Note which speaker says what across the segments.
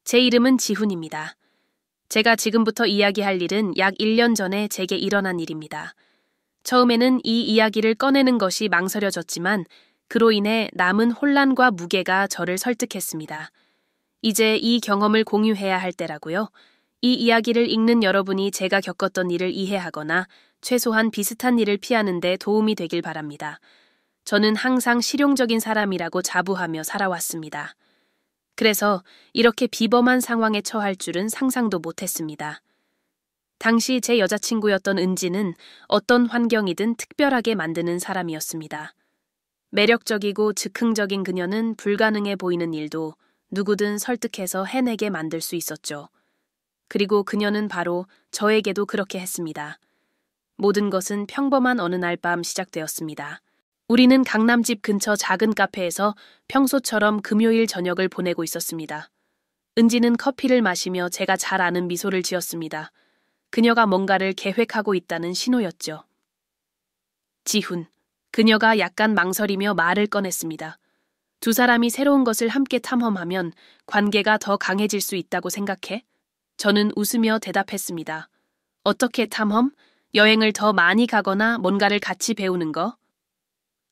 Speaker 1: 제 이름은 지훈입니다. 제가 지금부터 이야기할 일은 약 1년 전에 제게 일어난 일입니다. 처음에는 이 이야기를 꺼내는 것이 망설여졌지만 그로 인해 남은 혼란과 무게가 저를 설득했습니다. 이제 이 경험을 공유해야 할 때라고요. 이 이야기를 읽는 여러분이 제가 겪었던 일을 이해하거나 최소한 비슷한 일을 피하는 데 도움이 되길 바랍니다. 저는 항상 실용적인 사람이라고 자부하며 살아왔습니다. 그래서 이렇게 비범한 상황에 처할 줄은 상상도 못했습니다. 당시 제 여자친구였던 은지는 어떤 환경이든 특별하게 만드는 사람이었습니다. 매력적이고 즉흥적인 그녀는 불가능해 보이는 일도 누구든 설득해서 해내게 만들 수 있었죠. 그리고 그녀는 바로 저에게도 그렇게 했습니다. 모든 것은 평범한 어느 날 밤 시작되었습니다. 우리는 강남집 근처 작은 카페에서 평소처럼 금요일 저녁을 보내고 있었습니다. 은지는 커피를 마시며 제가 잘 아는 미소를 지었습니다. 그녀가 뭔가를 계획하고 있다는 신호였죠. 지훈, 그녀가 약간 망설이며 말을 꺼냈습니다. 두 사람이 새로운 것을 함께 탐험하면 관계가 더 강해질 수 있다고 생각해? 저는 웃으며 대답했습니다. 어떻게 탐험? 여행을 더 많이 가거나 뭔가를 같이 배우는 거?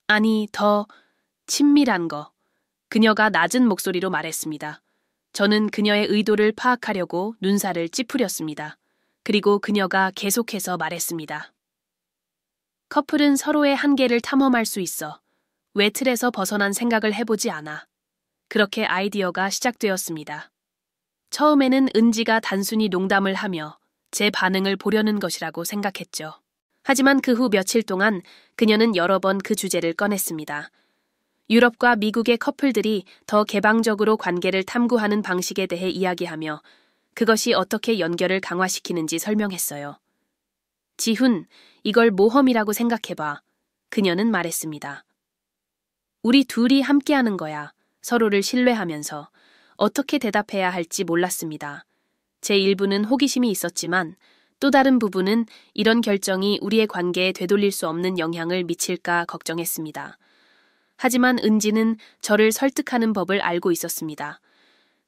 Speaker 1: 아니, 더 친밀한 거. 그녀가 낮은 목소리로 말했습니다. 저는 그녀의 의도를 파악하려고 눈살을 찌푸렸습니다. 그리고 그녀가 계속해서 말했습니다. 커플은 서로의 한계를 탐험할 수 있어. 왜 틀에서 벗어난 생각을 해보지 않아? 그렇게 아이디어가 시작되었습니다. 처음에는 은지가 단순히 농담을 하며 제 반응을 보려는 것이라고 생각했죠. 하지만 그 후 며칠 동안 그녀는 여러 번 그 주제를 꺼냈습니다. 유럽과 미국의 커플들이 더 개방적으로 관계를 탐구하는 방식에 대해 이야기하며 그것이 어떻게 연결을 강화시키는지 설명했어요. 지훈, 이걸 모험이라고 생각해봐. 그녀는 말했습니다. 우리 둘이 함께하는 거야. 서로를 신뢰하면서. 어떻게 대답해야 할지 몰랐습니다. 제 일부는 호기심이 있었지만 또 다른 부분은 이런 결정이 우리의 관계에 되돌릴 수 없는 영향을 미칠까 걱정했습니다. 하지만 은지는 저를 설득하는 법을 알고 있었습니다.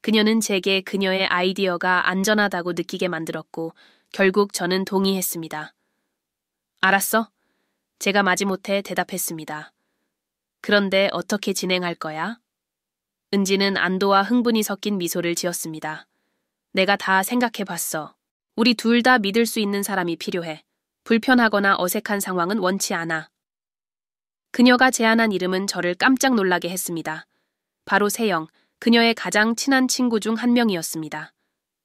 Speaker 1: 그녀는 제게 그녀의 아이디어가 안전하다고 느끼게 만들었고 결국 저는 동의했습니다. 알았어. 제가 마지못해 대답했습니다. 그런데 어떻게 진행할 거야? 은지는 안도와 흥분이 섞인 미소를 지었습니다. 내가 다 생각해봤어. 우리 둘 다 믿을 수 있는 사람이 필요해. 불편하거나 어색한 상황은 원치 않아. 그녀가 제안한 이름은 저를 깜짝 놀라게 했습니다. 바로 세영, 그녀의 가장 친한 친구 중 한 명이었습니다.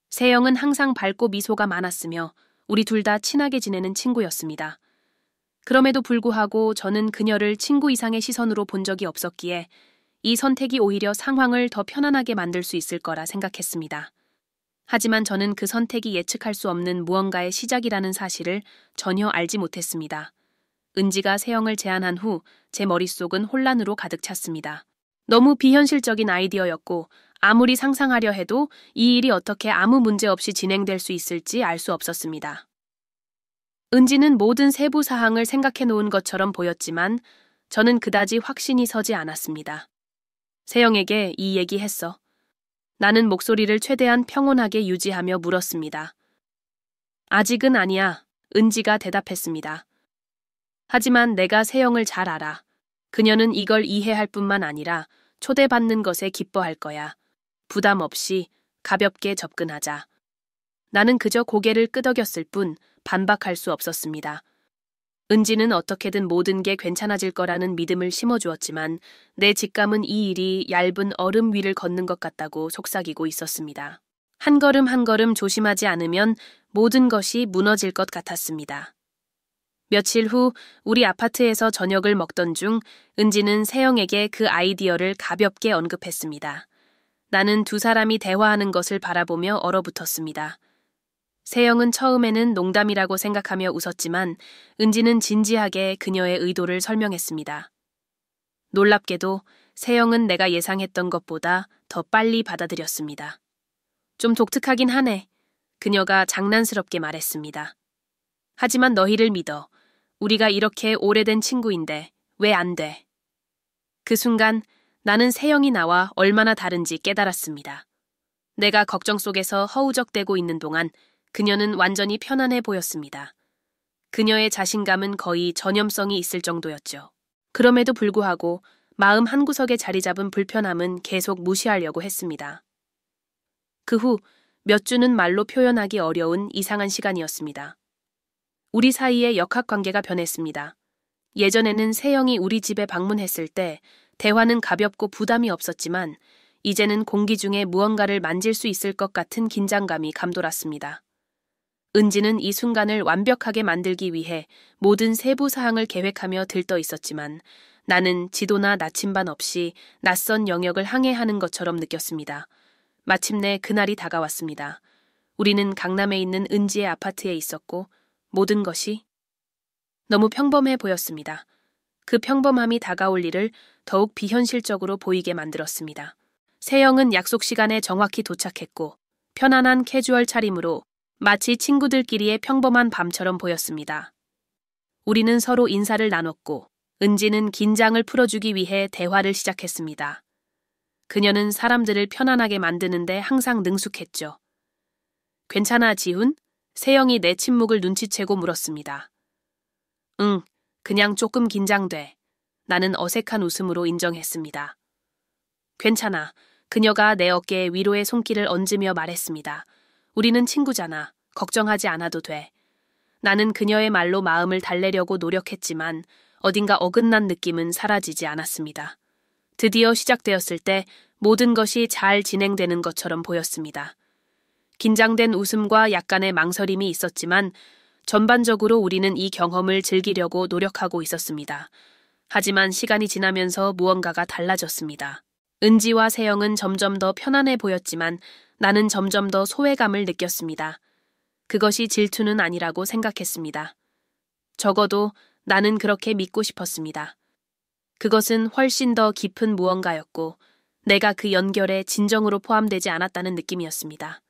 Speaker 1: 세영은 항상 밝고 미소가 많았으며 우리 둘 다 친하게 지내는 친구였습니다. 그럼에도 불구하고 저는 그녀를 친구 이상의 시선으로 본 적이 없었기에 이 선택이 오히려 상황을 더 편안하게 만들 수 있을 거라 생각했습니다. 하지만 저는 그 선택이 예측할 수 없는 무언가의 시작이라는 사실을 전혀 알지 못했습니다. 은지가 세영을 제안한 후 제 머릿속은 혼란으로 가득 찼습니다. 너무 비현실적인 아이디어였고 아무리 상상하려 해도 이 일이 어떻게 아무 문제 없이 진행될 수 있을지 알 수 없었습니다. 은지는 모든 세부 사항을 생각해 놓은 것처럼 보였지만 저는 그다지 확신이 서지 않았습니다. 세영에게 이 얘기했어. 나는 목소리를 최대한 평온하게 유지하며 물었습니다. 아직은 아니야. 은지가 대답했습니다. 하지만 내가 세영을 잘 알아. 그녀는 이걸 이해할 뿐만 아니라 초대받는 것에 기뻐할 거야. 부담 없이 가볍게 접근하자. 나는 그저 고개를 끄덕였을 뿐 반박할 수 없었습니다. 은지는 어떻게든 모든 게 괜찮아질 거라는 믿음을 심어주었지만 내 직감은 이 일이 얇은 얼음 위를 걷는 것 같다고 속삭이고 있었습니다. 한 걸음 한 걸음 조심하지 않으면 모든 것이 무너질 것 같았습니다. 며칠 후 우리 아파트에서 저녁을 먹던 중 은지는 세영에게 그 아이디어를 가볍게 언급했습니다. 나는 두 사람이 대화하는 것을 바라보며 얼어붙었습니다. 세영은 처음에는 농담이라고 생각하며 웃었지만 은지는 진지하게 그녀의 의도를 설명했습니다. 놀랍게도 세영은 내가 예상했던 것보다 더 빨리 받아들였습니다. 좀 독특하긴 하네. 그녀가 장난스럽게 말했습니다. 하지만 너희를 믿어. 우리가 이렇게 오래된 친구인데 왜 안 돼? 그 순간 나는 세영이 나와 얼마나 다른지 깨달았습니다. 내가 걱정 속에서 허우적대고 있는 동안 그녀는 완전히 편안해 보였습니다. 그녀의 자신감은 거의 전염성이 있을 정도였죠. 그럼에도 불구하고 마음 한구석에 자리 잡은 불편함은 계속 무시하려고 했습니다. 그 후 몇 주는 말로 표현하기 어려운 이상한 시간이었습니다. 우리 사이의 역학관계가 변했습니다. 예전에는 세영이 우리 집에 방문했을 때 대화는 가볍고 부담이 없었지만 이제는 공기 중에 무언가를 만질 수 있을 것 같은 긴장감이 감돌았습니다. 은지는 이 순간을 완벽하게 만들기 위해 모든 세부 사항을 계획하며 들떠 있었지만 나는 지도나 나침반 없이 낯선 영역을 항해하는 것처럼 느꼈습니다. 마침내 그날이 다가왔습니다. 우리는 강남에 있는 은지의 아파트에 있었고 모든 것이 너무 평범해 보였습니다. 그 평범함이 다가올 일을 더욱 비현실적으로 보이게 만들었습니다. 세영은 약속 시간에 정확히 도착했고 편안한 캐주얼 차림으로 마치 친구들끼리의 평범한 밤처럼 보였습니다. 우리는 서로 인사를 나눴고 은지는 긴장을 풀어주기 위해 대화를 시작했습니다. 그녀는 사람들을 편안하게 만드는데 항상 능숙했죠. 괜찮아, 지훈? 세영이 내 침묵을 눈치채고 물었습니다. 응, 그냥 조금 긴장돼. 나는 어색한 웃음으로 인정했습니다. 괜찮아. 그녀가 내 어깨에 위로의 손길을 얹으며 말했습니다. 우리는 친구잖아. 걱정하지 않아도 돼. 나는 그녀의 말로 마음을 달래려고 노력했지만 어딘가 어긋난 느낌은 사라지지 않았습니다. 드디어 시작되었을 때 모든 것이 잘 진행되는 것처럼 보였습니다. 긴장된 웃음과 약간의 망설임이 있었지만 전반적으로 우리는 이 경험을 즐기려고 노력하고 있었습니다. 하지만 시간이 지나면서 무언가가 달라졌습니다. 은지와 세영은 점점 더 편안해 보였지만 나는 점점 더 소외감을 느꼈습니다. 그것이 질투는 아니라고 생각했습니다. 적어도 나는 그렇게 믿고 싶었습니다. 그것은 훨씬 더 깊은 무언가였고 내가 그 연결에 진정으로 포함되지 않았다는 느낌이었습니다.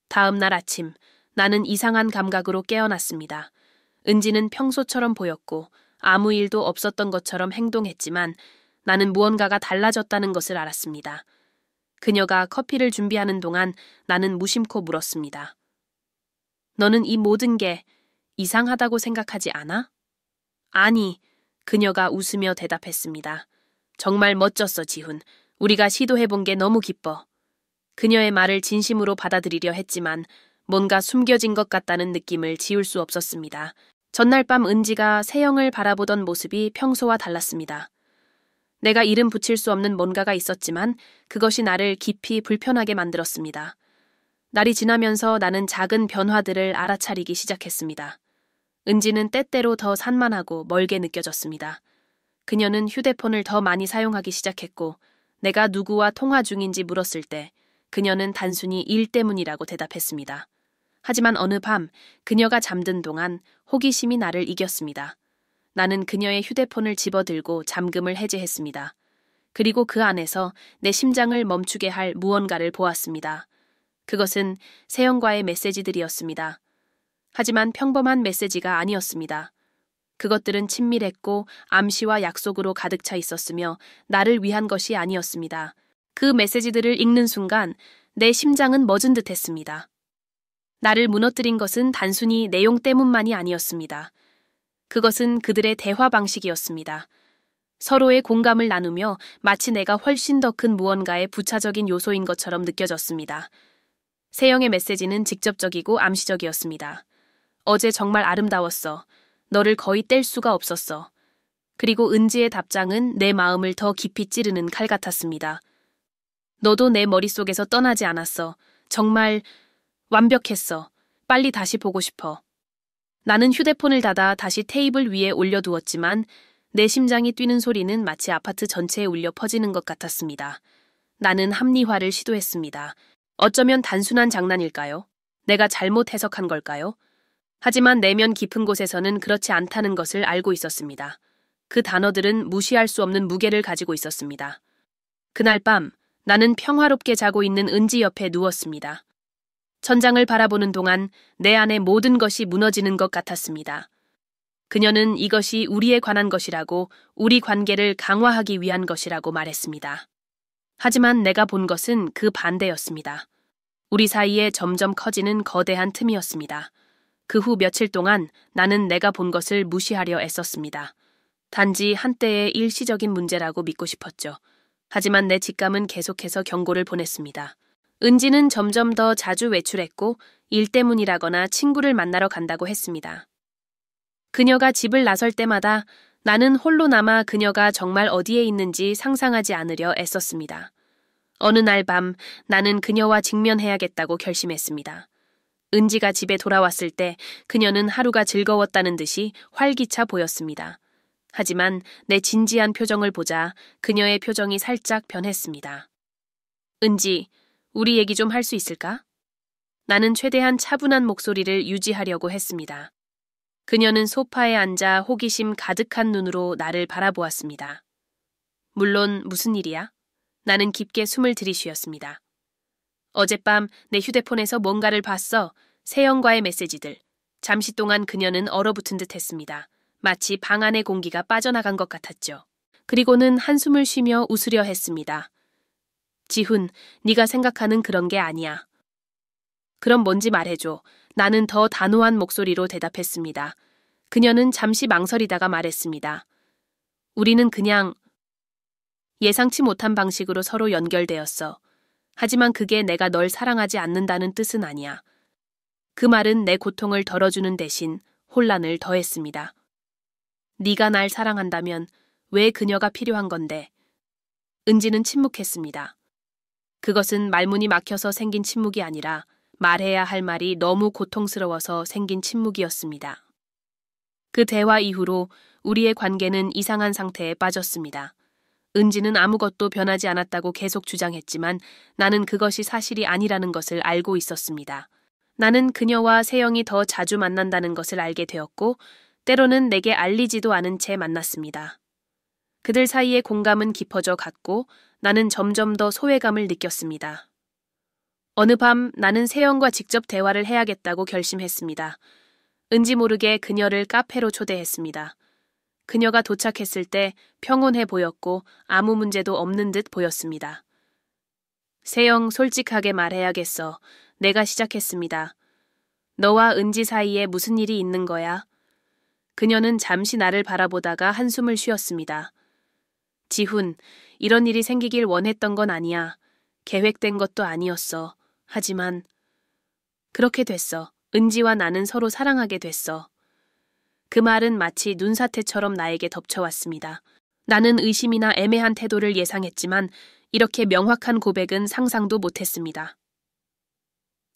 Speaker 1: 다음 날 아침 나는 이상한 감각으로 깨어났습니다. 은지는 평소처럼 보였고 아무 일도 없었던 것처럼 행동했지만 나는 무언가가 달라졌다는 것을 알았습니다. 그녀가 커피를 준비하는 동안 나는 무심코 물었습니다. 너는 이 모든 게 이상하다고 생각하지 않아? 아니, 그녀가 웃으며 대답했습니다. 정말 멋졌어, 지훈. 우리가 시도해본 게 너무 기뻐. 그녀의 말을 진심으로 받아들이려 했지만 뭔가 숨겨진 것 같다는 느낌을 지울 수 없었습니다. 전날 밤 은지가 세영을 바라보던 모습이 평소와 달랐습니다. 내가 이름 붙일 수 없는 뭔가가 있었지만 그것이 나를 깊이 불편하게 만들었습니다. 날이 지나면서 나는 작은 변화들을 알아차리기 시작했습니다. 은지는 때때로 더 산만하고 멀게 느껴졌습니다. 그녀는 휴대폰을 더 많이 사용하기 시작했고 내가 누구와 통화 중인지 물었을 때 그녀는 단순히 일 때문이라고 대답했습니다. 하지만 어느 밤 그녀가 잠든 동안 호기심이 나를 이겼습니다. 나는 그녀의 휴대폰을 집어들고 잠금을 해제했습니다. 그리고 그 안에서 내 심장을 멈추게 할 무언가를 보았습니다. 그것은 세영과의 메시지들이었습니다. 하지만 평범한 메시지가 아니었습니다. 그것들은 친밀했고 암시와 약속으로 가득 차 있었으며 나를 위한 것이 아니었습니다. 그 메시지들을 읽는 순간 내 심장은 멎은 듯했습니다. 나를 무너뜨린 것은 단순히 내용 때문만이 아니었습니다. 그것은 그들의 대화 방식이었습니다. 서로의 공감을 나누며 마치 내가 훨씬 더 큰 무언가의 부차적인 요소인 것처럼 느껴졌습니다. 세영의 메시지는 직접적이고 암시적이었습니다. 어제 정말 아름다웠어. 너를 거의 뗄 수가 없었어. 그리고 은지의 답장은 내 마음을 더 깊이 찌르는 칼 같았습니다. 너도 내 머릿속에서 떠나지 않았어. 정말 완벽했어. 빨리 다시 보고 싶어. 나는 휴대폰을 닫아 다시 테이블 위에 올려두었지만 내 심장이 뛰는 소리는 마치 아파트 전체에 울려 퍼지는 것 같았습니다. 나는 합리화를 시도했습니다. 어쩌면 단순한 장난일까요? 내가 잘못 해석한 걸까요? 하지만 내면 깊은 곳에서는 그렇지 않다는 것을 알고 있었습니다. 그 단어들은 무시할 수 없는 무게를 가지고 있었습니다. 그날 밤 나는 평화롭게 자고 있는 은지 옆에 누웠습니다. 천장을 바라보는 동안 내 안의 모든 것이 무너지는 것 같았습니다. 그녀는 이것이 우리에 관한 것이라고 우리 관계를 강화하기 위한 것이라고 말했습니다. 하지만 내가 본 것은 그 반대였습니다. 우리 사이에 점점 커지는 거대한 틈이었습니다. 그 후 며칠 동안 나는 내가 본 것을 무시하려 애썼습니다. 단지 한때의 일시적인 문제라고 믿고 싶었죠. 하지만 내 직감은 계속해서 경고를 보냈습니다. 은지는 점점 더 자주 외출했고 일 때문이라거나 친구를 만나러 간다고 했습니다. 그녀가 집을 나설 때마다 나는 홀로 남아 그녀가 정말 어디에 있는지 상상하지 않으려 애썼습니다. 어느 날 밤 나는 그녀와 직면해야겠다고 결심했습니다. 은지가 집에 돌아왔을 때 그녀는 하루가 즐거웠다는 듯이 활기차 보였습니다. 하지만 내 진지한 표정을 보자 그녀의 표정이 살짝 변했습니다. 은지, 우리 얘기 좀 할 수 있을까? 나는 최대한 차분한 목소리를 유지하려고 했습니다. 그녀는 소파에 앉아 호기심 가득한 눈으로 나를 바라보았습니다. 물론 무슨 일이야? 나는 깊게 숨을 들이쉬었습니다. 어젯밤 내 휴대폰에서 뭔가를 봤어. 세영과의 메시지들. 잠시 동안 그녀는 얼어붙은 듯 했습니다. 마치 방 안의 공기가 빠져나간 것 같았죠. 그리고는 한숨을 쉬며 웃으려 했습니다. 지훈, 네가 생각하는 그런 게 아니야. 그럼 뭔지 말해줘. 나는 더 단호한 목소리로 대답했습니다. 그녀는 잠시 망설이다가 말했습니다. 우리는 그냥 예상치 못한 방식으로 서로 연결되었어. 하지만 그게 내가 널 사랑하지 않는다는 뜻은 아니야. 그 말은 내 고통을 덜어주는 대신 혼란을 더했습니다. 네가 날 사랑한다면 왜 그녀가 필요한 건데? 은지는 침묵했습니다. 그것은 말문이 막혀서 생긴 침묵이 아니라 말해야 할 말이 너무 고통스러워서 생긴 침묵이었습니다. 그 대화 이후로 우리의 관계는 이상한 상태에 빠졌습니다. 은지는 아무것도 변하지 않았다고 계속 주장했지만 나는 그것이 사실이 아니라는 것을 알고 있었습니다. 나는 그녀와 세영이 더 자주 만난다는 것을 알게 되었고 때로는 내게 알리지도 않은 채 만났습니다. 그들 사이의 공감은 깊어져 갔고 나는 점점 더 소외감을 느꼈습니다. 어느 밤 나는 세영과 직접 대화를 해야겠다고 결심했습니다. 은지 모르게 그녀를 카페로 초대했습니다. 그녀가 도착했을 때 평온해 보였고 아무 문제도 없는 듯 보였습니다. 세영, 솔직하게 말해야겠어. 내가 시작했습니다. 너와 은지 사이에 무슨 일이 있는 거야? 그녀는 잠시 나를 바라보다가 한숨을 쉬었습니다. 지훈, 이런 일이 생기길 원했던 건 아니야. 계획된 것도 아니었어. 하지만 그렇게 됐어. 은지와 나는 서로 사랑하게 됐어. 그 말은 마치 눈사태처럼 나에게 덮쳐왔습니다. 나는 의심이나 애매한 태도를 예상했지만 이렇게 명확한 고백은 상상도 못했습니다.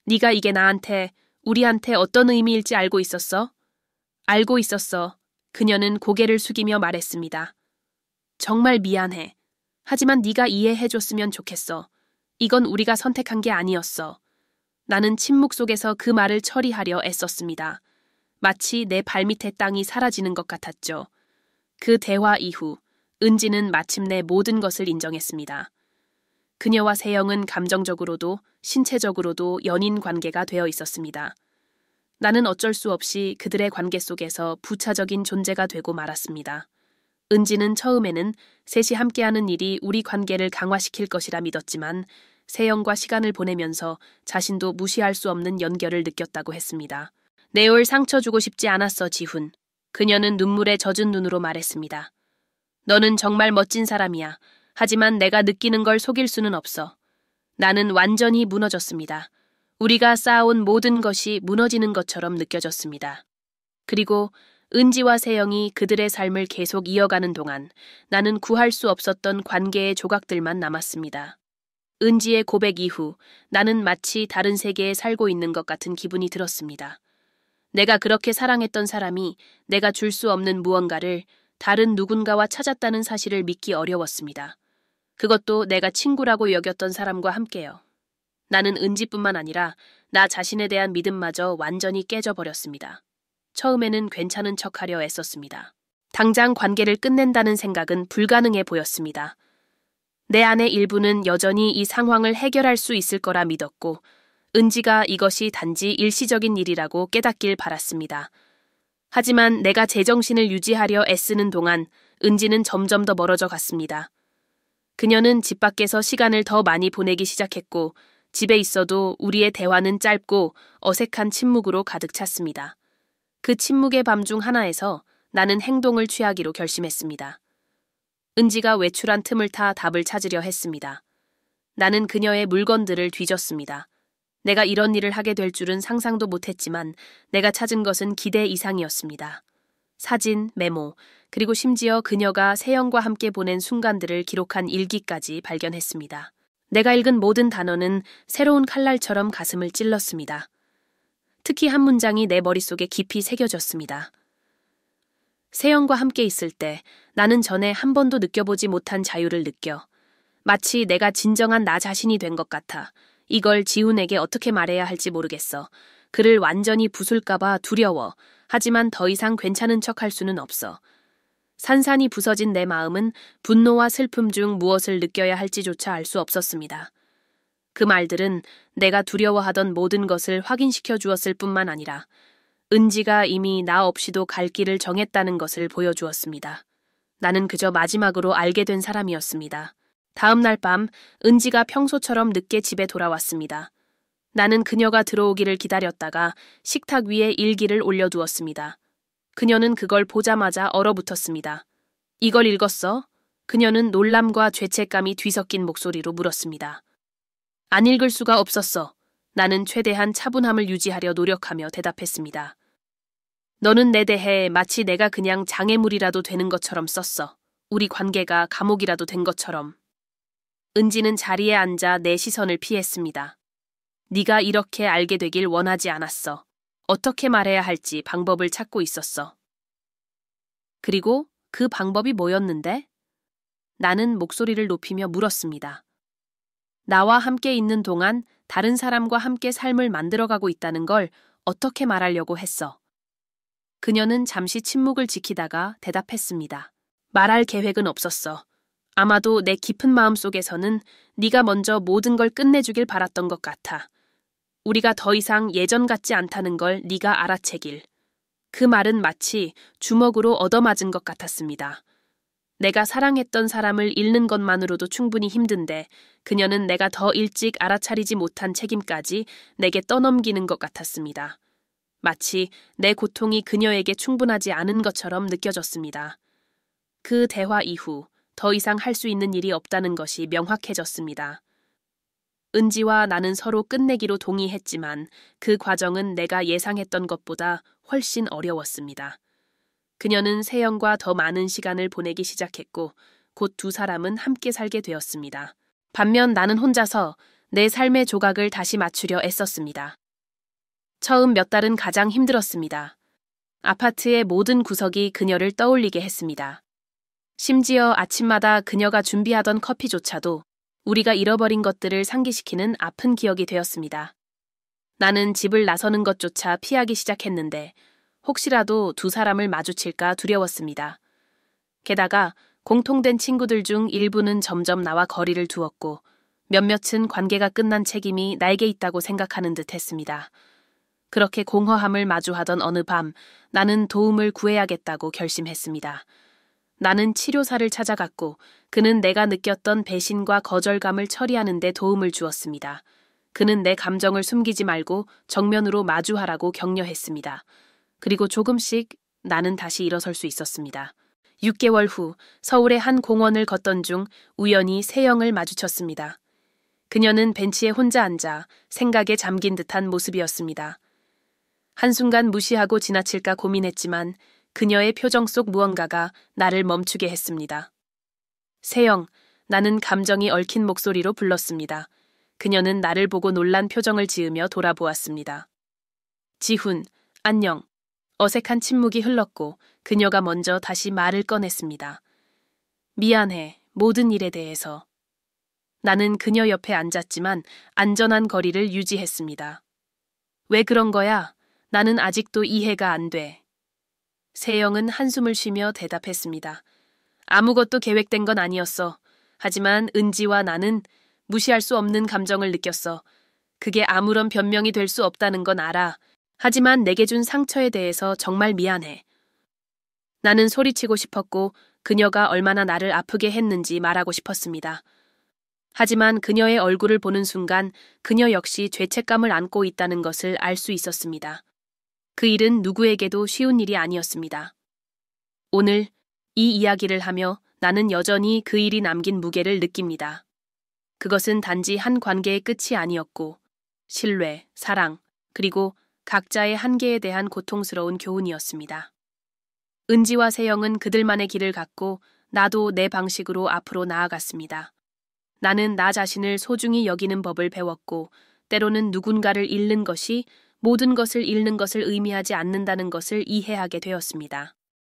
Speaker 1: 네가 이게 나한테, 우리한테 어떤 의미일지 알고 있었어? 알고 있었어. 그녀는 고개를 숙이며 말했습니다. 정말 미안해. 하지만 네가 이해해줬으면 좋겠어. 이건 우리가 선택한 게 아니었어. 나는 침묵 속에서 그 말을 처리하려 애썼습니다. 마치 내 발밑의 땅이 사라지는 것 같았죠. 그 대화 이후 은지는 마침내 모든 것을 인정했습니다. 그녀와 세영은 감정적으로도 신체적으로도 연인 관계가 되어 있었습니다. 나는 어쩔 수 없이 그들의 관계 속에서 부차적인 존재가 되고 말았습니다. 은지는 처음에는 셋이 함께하는 일이 우리 관계를 강화시킬 것이라 믿었지만 세영과 시간을 보내면서 자신도 무시할 수 없는 연결을 느꼈다고 했습니다. 내 올 상처 주고 싶지 않았어, 지훈. 그녀는 눈물에 젖은 눈으로 말했습니다. 너는 정말 멋진 사람이야. 하지만 내가 느끼는 걸 속일 수는 없어. 나는 완전히 무너졌습니다. 우리가 쌓아온 모든 것이 무너지는 것처럼 느껴졌습니다. 그리고 은지와 세영이 그들의 삶을 계속 이어가는 동안 나는 구할 수 없었던 관계의 조각들만 남았습니다. 은지의 고백 이후 나는 마치 다른 세계에 살고 있는 것 같은 기분이 들었습니다. 내가 그렇게 사랑했던 사람이 내가 줄 수 없는 무언가를 다른 누군가와 찾았다는 사실을 믿기 어려웠습니다. 그것도 내가 친구라고 여겼던 사람과 함께요. 나는 은지뿐만 아니라 나 자신에 대한 믿음마저 완전히 깨져버렸습니다. 처음에는 괜찮은 척하려 애썼습니다. 당장 관계를 끝낸다는 생각은 불가능해 보였습니다. 내 안의 일부는 여전히 이 상황을 해결할 수 있을 거라 믿었고 은지가 이것이 단지 일시적인 일이라고 깨닫길 바랐습니다. 하지만 내가 제정신을 유지하려 애쓰는 동안 은지는 점점 더 멀어져 갔습니다. 그녀는 집 밖에서 시간을 더 많이 보내기 시작했고 집에 있어도 우리의 대화는 짧고 어색한 침묵으로 가득 찼습니다. 그 침묵의 밤 중 하나에서 나는 행동을 취하기로 결심했습니다. 은지가 외출한 틈을 타 답을 찾으려 했습니다. 나는 그녀의 물건들을 뒤졌습니다. 내가 이런 일을 하게 될 줄은 상상도 못했지만 내가 찾은 것은 기대 이상이었습니다. 사진, 메모, 그리고 심지어 그녀가 세영과 함께 보낸 순간들을 기록한 일기까지 발견했습니다. 내가 읽은 모든 단어는 새로운 칼날처럼 가슴을 찔렀습니다. 특히 한 문장이 내 머릿속에 깊이 새겨졌습니다. 세영과 함께 있을 때 나는 전에 한 번도 느껴보지 못한 자유를 느껴 마치 내가 진정한 나 자신이 된 것 같아. 이걸 지훈에게 어떻게 말해야 할지 모르겠어. 그를 완전히 부술까봐 두려워. 하지만 더 이상 괜찮은 척할 수는 없어. 산산이 부서진 내 마음은 분노와 슬픔 중 무엇을 느껴야 할지조차 알 수 없었습니다. 그 말들은 내가 두려워하던 모든 것을 확인시켜 주었을 뿐만 아니라 은지가 이미 나 없이도 갈 길을 정했다는 것을 보여주었습니다. 나는 그저 마지막으로 알게 된 사람이었습니다. 다음 날 밤 은지가 평소처럼 늦게 집에 돌아왔습니다. 나는 그녀가 들어오기를 기다렸다가 식탁 위에 일기를 올려두었습니다. 그녀는 그걸 보자마자 얼어붙었습니다. 이걸 읽었어? 그녀는 놀람과 죄책감이 뒤섞인 목소리로 물었습니다. 안 읽을 수가 없었어. 나는 최대한 차분함을 유지하려 노력하며 대답했습니다. 너는 내 대해 마치 내가 그냥 장애물이라도 되는 것처럼 썼어. 우리 관계가 감옥이라도 된 것처럼. 은지는 자리에 앉아 내 시선을 피했습니다. 네가 이렇게 알게 되길 원하지 않았어. 어떻게 말해야 할지 방법을 찾고 있었어. 그리고 그 방법이 뭐였는데? 나는 목소리를 높이며 물었습니다. 나와 함께 있는 동안 다른 사람과 함께 삶을 만들어가고 있다는 걸 어떻게 말하려고 했어. 그녀는 잠시 침묵을 지키다가 대답했습니다. 말할 계획은 없었어. 아마도 내 깊은 마음 속에서는 네가 먼저 모든 걸 끝내주길 바랐던 것 같아. 우리가 더 이상 예전 같지 않다는 걸 네가 알아채길. 그 말은 마치 주먹으로 얻어맞은 것 같았습니다. 내가 사랑했던 사람을 잃는 것만으로도 충분히 힘든데 그녀는 내가 더 일찍 알아차리지 못한 책임까지 내게 떠넘기는 것 같았습니다. 마치 내 고통이 그녀에게 충분하지 않은 것처럼 느껴졌습니다. 그 대화 이후 더 이상 할 수 있는 일이 없다는 것이 명확해졌습니다. 은지와 나는 서로 끝내기로 동의했지만 그 과정은 내가 예상했던 것보다 훨씬 어려웠습니다. 그녀는 세영과 더 많은 시간을 보내기 시작했고 곧 두 사람은 함께 살게 되었습니다. 반면 나는 혼자서 내 삶의 조각을 다시 맞추려 애썼습니다. 처음 몇 달은 가장 힘들었습니다. 아파트의 모든 구석이 그녀를 떠올리게 했습니다. 심지어 아침마다 그녀가 준비하던 커피조차도 우리가 잃어버린 것들을 상기시키는 아픈 기억이 되었습니다. 나는 집을 나서는 것조차 피하기 시작했는데 혹시라도 두 사람을 마주칠까 두려웠습니다. 게다가 공통된 친구들 중 일부는 점점 나와 거리를 두었고 몇몇은 관계가 끝난 책임이 나에게 있다고 생각하는 듯 했습니다. 그렇게 공허함을 마주하던 어느 밤 나는 도움을 구해야겠다고 결심했습니다. 나는 치료사를 찾아갔고 그는 내가 느꼈던 배신과 거절감을 처리하는 데 도움을 주었습니다. 그는 내 감정을 숨기지 말고 정면으로 마주하라고 격려했습니다. 그리고 조금씩 나는 다시 일어설 수 있었습니다. 6개월 후 서울의 한 공원을 걷던 중 우연히 세영을 마주쳤습니다. 그녀는 벤치에 혼자 앉아 생각에 잠긴 듯한 모습이었습니다. 한순간 무시하고 지나칠까 고민했지만 그녀의 표정 속 무언가가 나를 멈추게 했습니다. 세영, 나는 감정이 얽힌 목소리로 불렀습니다. 그녀는 나를 보고 놀란 표정을 지으며 돌아보았습니다. 지훈, 안녕. 어색한 침묵이 흘렀고 그녀가 먼저 다시 말을 꺼냈습니다. 미안해, 모든 일에 대해서. 나는 그녀 옆에 앉았지만 안전한 거리를 유지했습니다. 왜 그런 거야? 나는 아직도 이해가 안 돼. 세영은 한숨을 쉬며 대답했습니다. 아무것도 계획된 건 아니었어. 하지만 은지와 나는 무시할 수 없는 감정을 느꼈어. 그게 아무런 변명이 될 수 없다는 건 알아. 하지만 내게 준 상처에 대해서 정말 미안해. 나는 소리치고 싶었고 그녀가 얼마나 나를 아프게 했는지 말하고 싶었습니다. 하지만 그녀의 얼굴을 보는 순간 그녀 역시 죄책감을 안고 있다는 것을 알 수 있었습니다. 그 일은 누구에게도 쉬운 일이 아니었습니다. 오늘 이 이야기를 하며 나는 여전히 그 일이 남긴 무게를 느낍니다. 그것은 단지 한 관계의 끝이 아니었고 신뢰, 사랑, 그리고 각자의 한계에 대한 고통스러운 교훈이었습니다. 은지와 세영은 그들만의 길을 갔고 나도 내 방식으로 앞으로 나아갔습니다. 나는 나 자신을 소중히 여기는 법을 배웠고 때로는 누군가를 잃는 것이 모든 것을 잃는 것을 의미하지 않는다는 것을 이해하게 되었습니다.